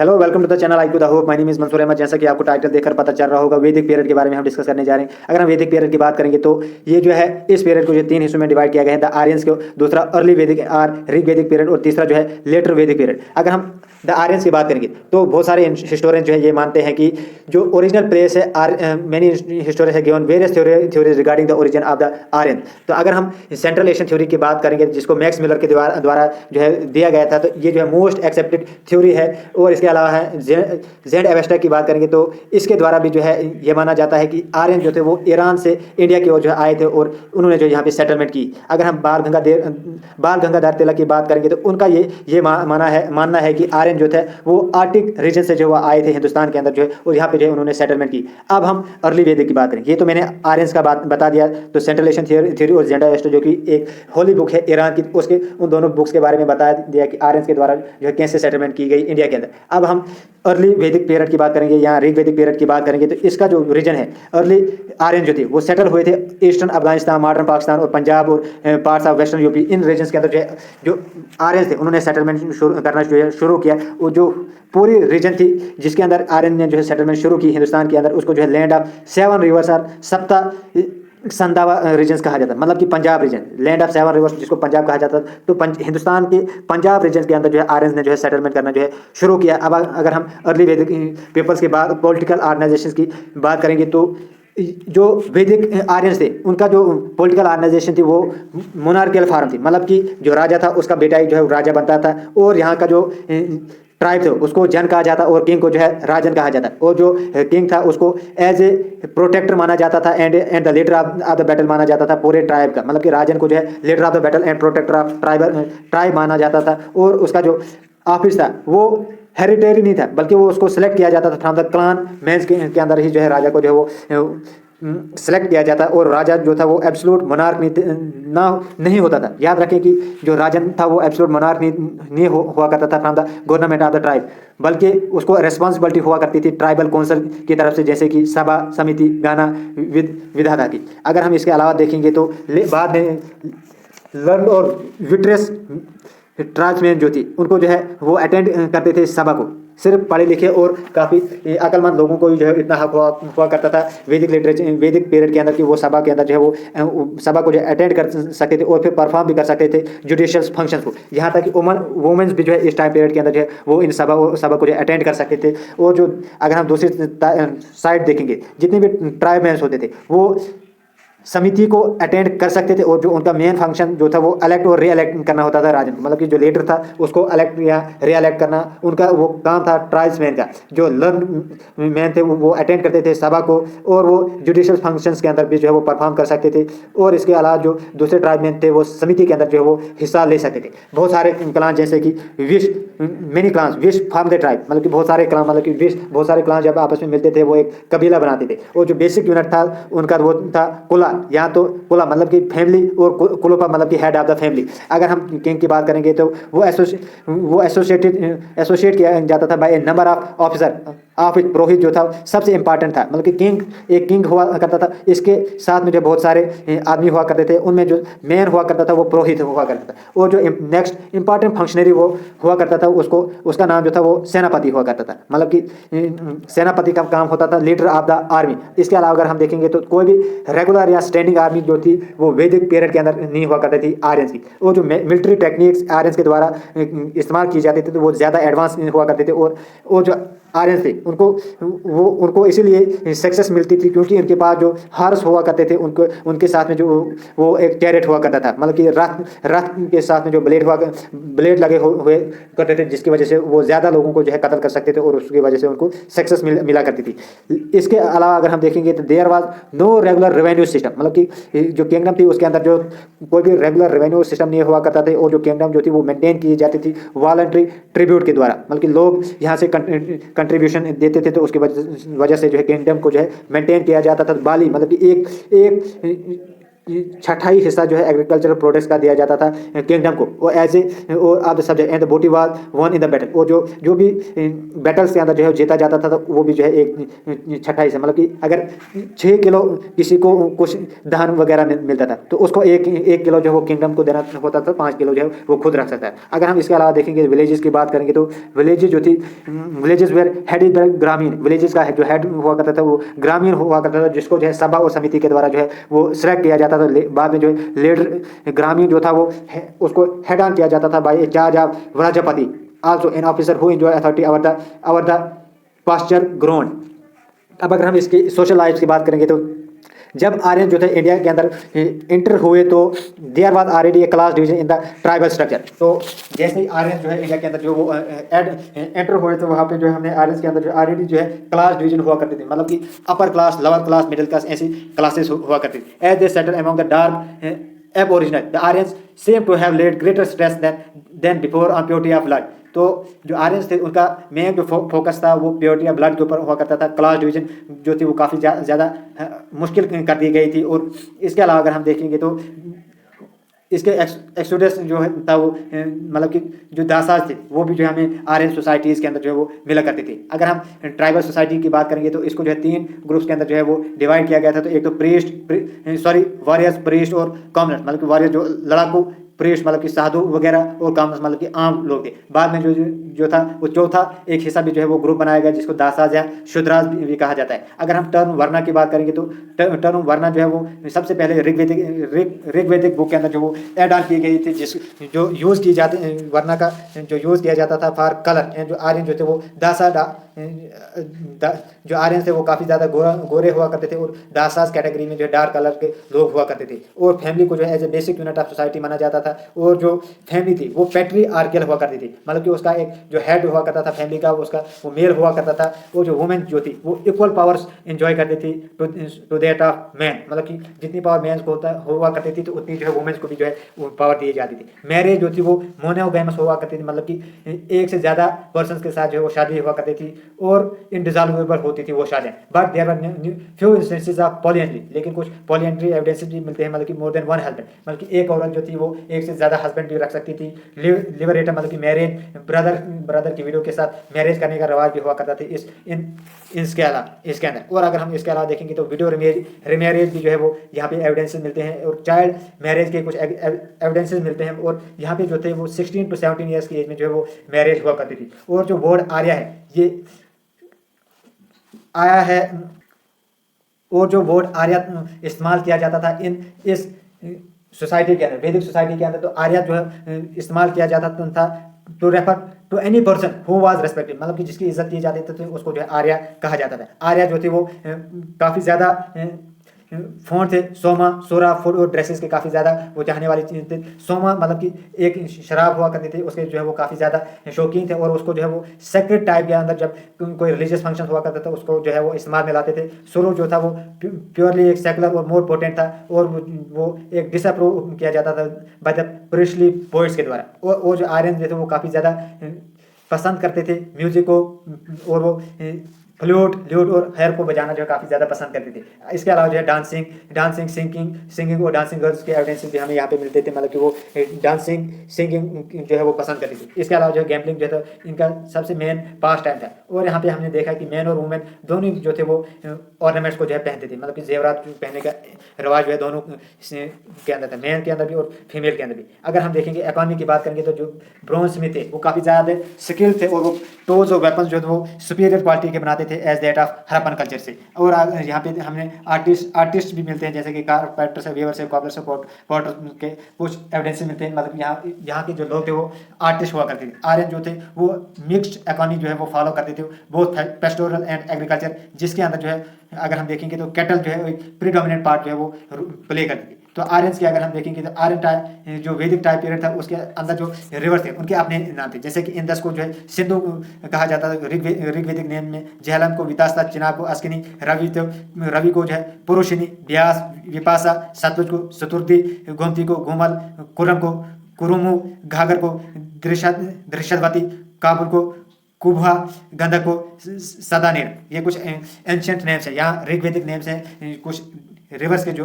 Hello, welcome to the channel IQ the hope. My name is Mansoor Ahmed. जैसा कि आपको title देखकर पता चल रहा होगा, वैदिक पीरियड के बारे में हम डिस्कस करने जा रहे हैं। अगर हम वैदिक पीरियड की बात करेंगे तो ये जो है इस पीरियड को जो 3 हिस्सों में डिवाइड किया गया है। द आर्यंस को, दूसरा अर्ली वैदिक ऋग वैदिक पीरियड, और तीसरा जो है लेटर वैदिक पीरियड। अगर हम द आर्यंस की बात करेंगे तो बहुत सारे हिस्टोरियन जो है ये मानते हैं कि जो ओरिजिनल प्लेस है, मेनी हिस्टोरियंस है given various theories regarding the origin of the Aryan. तो अगर हम सेंट्रल एशियन थ्योरी की बात करेंगे, जिसको मैक्स मिलर के द्वारा जो है दिया गया था, तो ये जो है मोस्ट एक्सेप्टेड थ्योरी है। और इसके अलावा है जेड एवेस्टा की बात करेंगे तो इसके द्वारा भी जो है ये माना जाता है कि आर्यन जो थे वो ईरान से इंडिया की ओर जो है आए थे और उन्होंने जो यहाँ पे सेटलमेंट की। अगर हम बाल गंगाधर तिलक की बात करेंगे तो उनका ये मानना है कि आर्यन जो थे वो आर्टिक रीजन से जो वो आए थे हिंदुस्तान के अंदर जो है, और यहाँ पे जो है उन्होंने सेटलमेंट की। अब हम अर्ली वैदिक की बात करें, ये तो मैंने आर्यंस का बात बता दिया। तो सेंट्रल एशियन थ्योरी और जेंडा वेस्टो जो कि एक होली बुक है ईरान की, उसके उन दोनों बुक्स के बारे में बता दिया कि आर्यंस के द्वारा जो है कैसे सेटलमेंट की गई इंडिया के अंदर। अब हम अर्ली वैदिक पीरियड की बात करेंगे या ऋग वैदिक पीरियड की बात करेंगे तो इसका जो रीजन है, अर्ली आर्यन जो थे वो सेटल हुए थे ईस्टर्न अफगानिस्तान, मॉडर्न पाकिस्तान और पंजाब और parts of western UP. In regions के अंदर जो आर्यन थे उन्होंने सेटलमेंट करना शुरू किया। वो जो पूरी रीजन थी जिसके अंदर आर्यन ने जो है सेटलमेंट शुरू की हिंदुस्तान के अंदर, उसको जो है लैंड ऑफ 7 रिवर्स और सप्ता संदावा रीजन्स कहा जाता है, मतलब कि Punjab region, land of 7 rivers जिसको पंजाब कहा जाता है। तो हिंदुस्तान के पंजाब रीजन के अंदर जो है आर्यंस ने जो है सेटलमेंट करना जो है शुरू किया। अब अगर हम अर्ली वैदिक पीपल्स के बाद पॉलिटिकल ऑर्गेनाइजेशन की बात करेंगे तो जो वैदिक आर्यंस थे उनका जो पॉलिटिकल ऑर्गेनाइजेशन थी वो मोनार्कियल फॉर्म थी, मतलब कि जो राजा था उसका बेटा ही जो है राजा बनता था, और यहाँ का जो ट्राइब थे उसको जन कहा जाता और किंग को जो है राजन कहा जाता। और जो किंग था उसको एज ए प्रोटेक्टर माना जाता था and the leader of the battle माना जाता था पूरे ट्राइब का, मतलब कि राजन को जो है leader of the battle and protector of tribe माना जाता था। और उसका जो ऑफिस था वो हेरिटेरी नहीं था, बल्कि वो उसको सिलेक्ट किया जाता था फ्रॉम द क्लान मेंस के अंदर ही जो है राजा को जो है वो सेलेक्ट किया जाता। और राजा जो था वो एब्सोल्यूट मोनार्क नहीं होता था। याद रखें कि जो राजन था वो एब्सोल्यूट मोनार्क नहीं हुआ करता था from the government of the tribe, बल्कि उसको रिस्पॉन्सिबिलिटी हुआ करती थी ट्राइबल काउंसिल की तरफ से, जैसे कि सभा समिति गाना विधाता की। अगर हम इसके अलावा देखेंगे तो बाद में लर्न और विट्रेस ट्राइब्समैन जो थी उनको जो है वो अटेंड करते थे सभा को। सिर्फ पढ़े लिखे और काफ़ी अक्लमंद लोगों को जो है इतना हक हुआ करता था वैदिक लिटरेचर वैदिक पीरियड के अंदर कि वो सभा के अंदर जो है वो सभा को जो अटेंड कर सकते थे और फिर परफॉर्म भी कर सकते थे जुडिशियल फंक्शंस को। यहाँ तक कि वुमेन्स भी जो है इस टाइम पीरियड के अंदर जो है वो इन सभा को जो अटेंड कर सकते थे। और जो अगर हम दूसरी साइड देखेंगे, जितने भी ट्राइबमेंस होते थे वो समिति को अटेंड कर सकते थे, और जो उनका मेन फंक्शन जो था वो इलेक्ट और री इलेक्ट करना होता था राजन को, मतलब कि जो लीडर था उसको इलेक्ट या री इलेक्ट करना उनका वो काम था ट्राइब्समैन का। जो लर्न मैन थे वो अटेंड करते थे सभा को, और वो जुडिशियल फंक्शंस के अंदर भी जो है वो परफॉर्म कर सकते थे। और इसके अलावा जो दूसरे ट्राइबमैन थे वो समिति के अंदर जो है वो हिस्सा ले सकते थे। बहुत सारे क्लान जैसे कि many clans wish form the tribe, मतलब कि बहुत सारे क्लान, मतलब कि बहुत सारे क्लान जब आपस में मिलते थे वो एक कबीला बनाते थे। और जो बेसिक यूनिट था उनका वो था कुला, या तो कुला मतलब कि फैमिली, और कुलोपा मतलब कि हेड ऑफ द फैमिली। अगर हम किंग की बात करेंगे तो वो एसोसिएट किया जाता था by a number of officer of पुरोहित जो था सबसे इंपॉर्टेंट था, मतलब कि एक किंग हुआ करता था, इसके साथ में जो बहुत सारे आदमी हुआ करते थे, उनमें जो मेन हुआ करता था वो पुरोहित हुआ करता था। और जो नेक्स्ट इंपॉर्टेंट फंक्शनरी वो हुआ करता था उसका नाम जो था वो सेनापति हुआ करता था, मतलब कि सेनापति का काम होता था लीडर ऑफ द आर्मी। इसके अलावा अगर हम देखेंगे तो कोई भी रेगुलर या स्टैंडिंग आर्मी जो थी वो वैदिक पीरियड के अंदर नहीं हुआ करती थी आर्यंस की। और जो मिलिट्री टेक्निक्स आर्यंस के द्वारा इस्तेमाल की जाती थी तो वो ज़्यादा एडवांस हुआ करते थे। और जो आर्यंस थे उनको इसीलिए सक्सेस मिलती थी क्योंकि इनके पास जो हार्स हुआ करते थे उनके साथ में जो वो एक चैरेट हुआ करता था, मतलब कि रथ के साथ में जो ब्लेड लगे हुए करते थे, जिसकी वजह से वो ज़्यादा लोगों को जो है कत्ल कर सकते थे और उसकी वजह से उनको सक्सेस मिला करती थी। इसके अलावा अगर हम देखेंगे तो there was no regular revenue system, मतलब कि जो किंगडम थी उसके अंदर जो कोई भी रेगुलर रेवेन्यू सिस्टम नहीं हुआ करता था। और जो किंगडम जो थी वो मेंटेन की जाती थी वॉलंटरी ट्रिब्यूट के द्वारा, मतलब कि लोग यहाँ से कंट्रीब्यूशन देते थे तो उसकी वजह से जो है किंगडम को जो है मेंटेन किया जाता था। बाली मतलब कि एक छठाई हिस्सा जो है एग्रीकल्चरल प्रोडक्ट्स का दिया जाता था किंगडम को, वो एज ए और आप द सब्जेक्ट एंड द बूटी was one in the battle, वो जो भी बैटल्स के अंदर जो है जीता जाता था तो वो भी जो है एक छठाई हिस्सा, मतलब कि अगर 6 किलो किसी को कुछ धान वगैरह मिलता था तो उसको एक किलो जो है वो किंगडम को देना होता था, 5 किलो जो है वो खुद रख सकता है। अगर हम इसके अलावा देखेंगे विलेजेस की बात करेंगे तो विलेजेस जो थी, विलेजेस वेयर हेड द ग्रामीण, विलेजेस का जो हेड हुआ करता था वो ग्रामीण हुआ करता था, जिसको जो है सभा और समिति के द्वारा जो है वो सिलेक्ट किया जाता था। बाद में जो है लीडर ग्रामीण जो था वो उसको हेड ऑन किया जाता था by charge of Vrajapati, also an officer who enjoy authority over the pasture ground. अब अगर हम इसकी सोशल लाइफ की बात करेंगे तो जब आर्यन जो थे इंडिया के अंदर इंटर हुए तो there was already a class division in the tribal structure. तो जैसे ही आर्यन जो है इंडिया के अंदर जो वो एंटर हुए तो वहाँ पे जो है हमने आर्यन के अंदर जो ऑलरेडी जो है क्लास डिवीजन हुआ करती थी, मतलब कि upper class, lower class, middle class, ऐसी क्लासेस हुआ करती थी। As they settle among the dark aboriginal the Aryans seem to have laid greater stress than before on purity of blood. तो जो आर्यंस थे उनका मेन जो फोकस था वो प्योरिटी ऑफ ब्लड के ऊपर हुआ करता था। क्लास डिवीजन जो थी वो काफ़ी ज़्यादा मुश्किल कर दी गई थी। और इसके अलावा अगर हम देखेंगे तो इसके एक्सोडस जो है था वो मतलब कि जो दासाज थे वो भी जो है हमें आर्यन सोसाइटीज़ के अंदर जो है वो मिला करती थी। अगर हम ट्राइबल सोसाइटी की बात करेंगे तो इसको जो है 3 ग्रुप्स के अंदर जो है वो डिवाइड किया गया था। तो एक तो वॉरियर्स, प्रीस्ट और कॉमनर्स, मतलब कि वॉरियर जो लड़ाकू, प्रीस्ट मतलब कि साधु वगैरह, और कॉमनर्स मतलब कि आम लोग थे। बाद में जो था वो चौथा एक हिस्सा भी जो है वो ग्रुप बनाया गया जिसको दासाज या शूद्राज भी कहा जाता है। अगर हम टर्म वर्णा की बात करेंगे तो टर्म वर्णा जो है वो सबसे पहले ऋग्वेदिक बुक के अंदर जो वो ऐड ऑन की गई थी, जो यूज़ की जाती वर्णा का जो यूज़ किया जाता था फॉर कलर। जो आर्यन जो थे वो जो आर्यन थे वो काफ़ी ज़्यादा गोरे हुआ करते थे और दासाज कैटेगरी में जो डार्क कलर के लोग हुआ करते थे। और फैमिली को जो है as a basic unit of society माना जाता था। और जो फैमिली थी वो पैट्रियार्कल हुआ करती थी, मतलब कि उसका एक जो हेड हुआ करता था फैमिली का उसका वो मेल हुआ करता था। और जो वुमेन जो थी वो इक्वल पावर्स एंजॉय करती थी टू दैट ऑफ मैन, मतलब कि जितनी पावर मैन को हुआ करती थी तो उतनी जो है वुमेन्स को भी जो है वो पावर दी जाती थी। मैरिज जो थी वो मोनोगैमस हुआ करती थी, मतलब कि एक से ज़्यादा पर्सन के साथ जो है वो शादी हुआ करती थी और इनडिसॉल्वेबल होती थी वो शादियाँ। But there were few instances of polyandry, लेकिन कुछ पॉलीएंड्री एविडेंसेस भी मिलते हैं, मतलब कि मोर देन वन हस्बैंड, मतलब कि एक औरत जो थी वो एक से ज़्यादा हस्बैंड भी रख सकती थी। लिबरेटर मतलब कि मैरिज ब्रदर की विडो के साथ मैरिज करने का रवाज भी हुआ करता था इसके अंदर। और अगर हम इसके अलावा देखेंगे तो विडो रिमैरिज भी जो है वो यहाँ पे एविडेंसेस मिलते हैं और चाइल्ड मैरिज के कुछ एविडेंसेस मिलते हैं। और यहाँ पे जो थे वो 16 to 17 ईयर्स की एज में जो है वो मैरिज हुआ करती थी। और जो वर्ड आर्या है ये आया है, और जो वर्ड आर्या इस्तेमाल किया जाता था इस सोसाइटी के अंदर, वैदिक सोसाइटी के अंदर, तो आर्या जो है इस्तेमाल किया जाता था to refer to any person who was respected, मतलब कि जिसकी इज्जत की जाती थी तो उसको जो है आर्या कहा जाता था। आर्या जो थे वो काफ़ी ज़्यादा फोन थे, सोमा, सोरा, फूड और ड्रेसेस के काफ़ी ज़्यादा वो चाहने वाली चीज़ थे। सोमा मतलब कि एक शराब हुआ करती थी, उसके जो है वो काफ़ी ज़्यादा शौकीन थे और उसको जो है वो सेक्रेट टाइप के अंदर जब कोई रिलीजियस फंक्शन हुआ करता था उसको जो है वो इस्तेमाल में लाते थे। सुरु जो था वो प्योरली एक सेकुलर और मोर पोटेंट था और वो एक डिसअप्रूव किया जाता था बाय द प्रीस्टली पोइट्स के द्वारा। और जो आर्यन जो थे वो काफ़ी ज़्यादा पसंद करते थे म्यूजिक को, और वो फ्लूट, ल्यूट और हेयर को बजाना जो है काफ़ी ज़्यादा पसंद करते थे। इसके अलावा जो है डांसिंग, सिंगिंग और डांसिंग गर्ल्स के एविडेंसेस भी हमें यहाँ पे मिलते थे, मतलब कि वो डांसिंग, सिंगिंग जो है वो पसंद करती थी। इसके अलावा जो है गैम्बलिंग जो था इनका सबसे मेन पास टाइम था। और यहाँ पे हमने देखा कि मैन और वुमेन दोनों जो थे वो ऑर्नामेंट्स को जो है पहनते थे, मतलब कि जेवरात पहनने का रिवाज जो है दोनों के अंदर था, मैन के अंदर भी और फीमेल के अंदर भी। अगर हम देखेंगे इकोनॉमी की बात करेंगे तो जो ब्रॉन्ज में थे वो काफ़ी ज़्यादा स्किल थे और वो टूल्स और वेपन्स जो थे वो सुपीरियर क्वालिटी के बनाते थे as that of Harappan culture से। और यहाँ पे हमने आर्टिस्ट भी मिलते हैं, जैसे कि कारपेंटर से, वीवर से, कॉबलर से, पॉटर के कुछ एविडेंसेस मिलते हैं, मतलब यहाँ के जो लोग थे वो आर्टिस्ट हुआ करते थे। आर्यन जो थे वो मिक्स्ड इकोनॉमी जो है वो फॉलो करते थे, बहुत पेस्टोरल एंड एग्रीकल्चर, जिसके अंदर जो है अगर हम देखेंगे तो कैटल जो है एक प्रीडोमिनेंट पार्ट जो है वो प्ले करती थी। तो आर्यंस की अगर हम देखेंगे तो आर्यन टाइम जो वैदिक टाइम पीरियड था उसके अंदर जो रिवर थे उनके अपने नाम थे, जैसे कि इंदस को जो है सिंधु कहा जाता था ऋग्वेदिक नेम में, झेलम को वितास्ता, चिनाब को अस्किनी, रवि को जो है पुरुषिनी, व्यास विपाशा, सतलुज को सतुर्दी, गोमती को घूमल, कुरम को कुरुमु, घाघर को दृश्यवती, काबुल को कुभा, गंधक को सदानेर। ये कुछ एंशियंट नेम्स है, यहाँ ऋग्वेदिक नेम्स हैं, कुछ रिवर्स के जो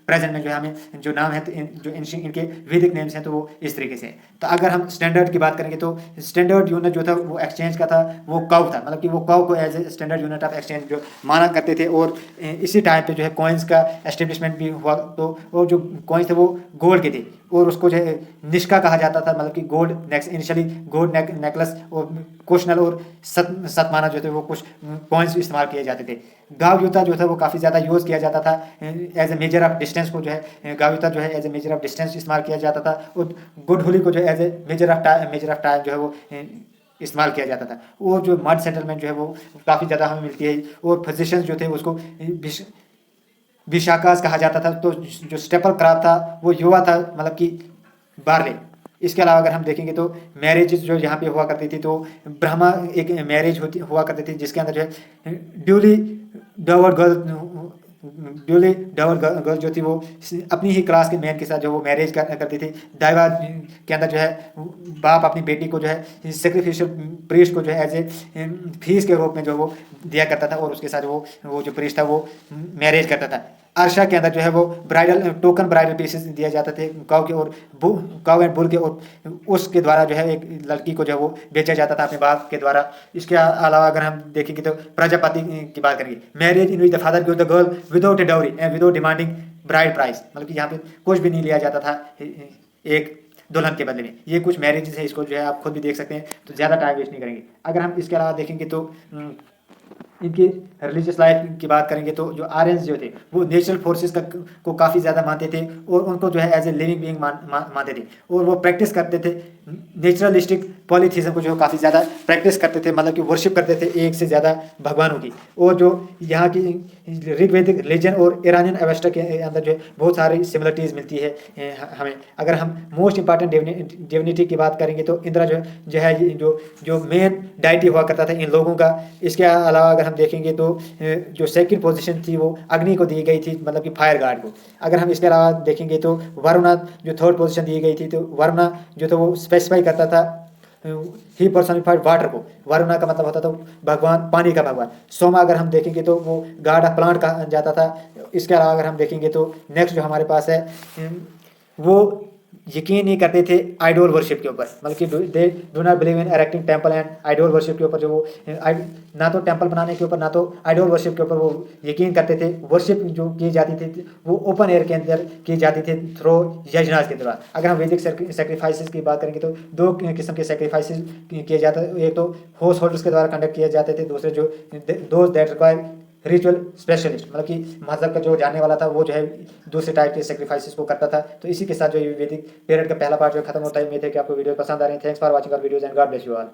प्रेजेंट में जो हमें जो नाम है, तो जो इनके वैदिक नेम्स हैं तो वो इस तरीके से। तो अगर हम स्टैंडर्ड की बात करेंगे तो स्टैंडर्ड यूनिट जो था वो एक्सचेंज का था, वो काउ था, मतलब कि वो काउ को as a standard unit of exchange जो माना करते थे। और इसी टाइम पे जो है कॉइन्स का एस्टेब्लिशमेंट भी हुआ। तो वो जो कॉइन्स थे वो गोल्ड के थे और उसको जो है निष्का कहा जाता था, मतलब कि gold next initially gold necklace और क्वेश्चनल और सतमाना जो थे वो कुछ कॉइन्स इस्तेमाल किए जाते थे। गांव जूता जो था वो काफ़ी ज़्यादा यूज़ किया जाता था as a measure of distance को जो है गांव जूता जो है as a measure of distance इस्तेमाल किया जाता था। और गुड होली को जो है as a measure of time जो है वो इस्तेमाल किया जाता था। वो जो मड सेटलमेंट जो है वो काफ़ी ज़्यादा हमें मिलती है। और फिजिशियंस जो थे उसको विशाखास कहा जाता था। तो जो स्टेपल क्रॉप था वो युवा था, मतलब कि बार्ले। इसके अलावा अगर हम देखेंगे तो मैरिजेज जो यहाँ पे हुआ करती थी, तो ब्रह्मा एक मैरिज हुआ करती थी जिसके अंदर जो है ड्यूली डावर्ड गर्ल जो थी वो अपनी ही क्लास के मैन के साथ जो वो मैरिज करती थी। दाइवा के अंदर जो है बाप अपनी बेटी को जो है सेक्रीफिशियल प्रीस्ट को जो है एज ए फीस के रूप में जो वो दिया करता था और उसके साथ वो जो प्रीस्ट था वो मैरिज करता था। अर्शा के अंदर जो है वो टोकन ब्राइडल पीसेस दिए जाते थे काऊ के और काऊ एंड बुल के, और उसके द्वारा जो है एक लड़की को जो है वो बेचा जाता था अपने बाप के द्वारा। इसके अलावा अगर हम देखेंगे तो प्रजापति की बात करेंगे, marriage in which the father give the girl without A dowry and without demanding bride price, मतलब कि यहाँ पे कुछ भी नहीं लिया जाता था एक दुल्हन के बदले में। ये कुछ मैरिजेस है, इसको जो है आप खुद भी देख सकते हैं, तो ज़्यादा टाइम वेस्ट नहीं करेंगे। अगर हम इसके अलावा देखेंगे तो इनकी रिलीजियस लाइफ की बात करेंगे तो जो आर्यंस जो थे वो नेचुरल फोर्सेस को काफ़ी ज़्यादा मानते थे और उनको जो है एज ए लिविंग बीइंग मानते थे। और वो प्रैक्टिस करते थे नेचुरलिस्टिक पॉलीथीज्म को जो काफ़ी ज़्यादा प्रैक्टिस करते थे, मतलब कि वर्शिप करते थे एक से ज़्यादा भगवानों की। और जो यहाँ की ऋग्वेदिक रिलीजन और ईरानियन अवेस्टा के अंदर जो है बहुत सारी सिमिलरिटीज़ मिलती है हमें। अगर हम मोस्ट इंपॉर्टेंट डिविनिटी की बात करेंगे तो इंद्रा जो है जो मेन डाइटी हुआ करता था इन लोगों का। इसके अलावा अगर हम देखेंगे तो जो सेकंड पोजीशन थी वो अग्नि को दी गई थी, मतलब कि फायर गार्ड को। अगर हम इसके अलावा देखेंगे तो वरुणा जो थर्ड पोजीशन दी गई थी, तो वरुणा जो था वो स्पेसिफाई करता था ही पर्सनिफाइड वाटर को। वरुणा का मतलब होता था भगवान, पानी का भगवान। सोमा अगर हम देखेंगे तो वो गॉड ऑफ प्लांट कहा जाता था। इसके अलावा अगर हम देखेंगे तो नेक्स्ट जो हमारे पास है वो यकीन नहीं करते थे आइडोल वर्शिप के ऊपर, मतलब कि they do not believe in erecting temple and idol worship के ऊपर। जो वो ना तो टेम्पल बनाने के ऊपर ना तो आइडोल वर्शिप के ऊपर वो यकीन करते थे। वर्शिप जो की जाती थी वो ओपन एयर के अंदर की जाती थी थ्रू यजनास के द्वारा। अगर हम वैदिक सेक्रीफाइसेस की बात करेंगे तो दो किस्म के सेक्रीफाइसेस किए जाते थे। एक तो हाउस होल्डर्स के द्वारा कंडक्ट किए जाते थे, दूसरे जो those that require ritual specialist, मतलब कि मजहब का जो जानने वाला था वो जो है दूसरे टाइप के सेक्रीफाइसेस को करता था। तो इसी के साथ जो वैदिक पीरियड का पहला पार्ट जो खत्म होता है। उम्मीद है कि आपको वीडियो पसंद आ रही है। Thanks for watching our videos and God bless you all.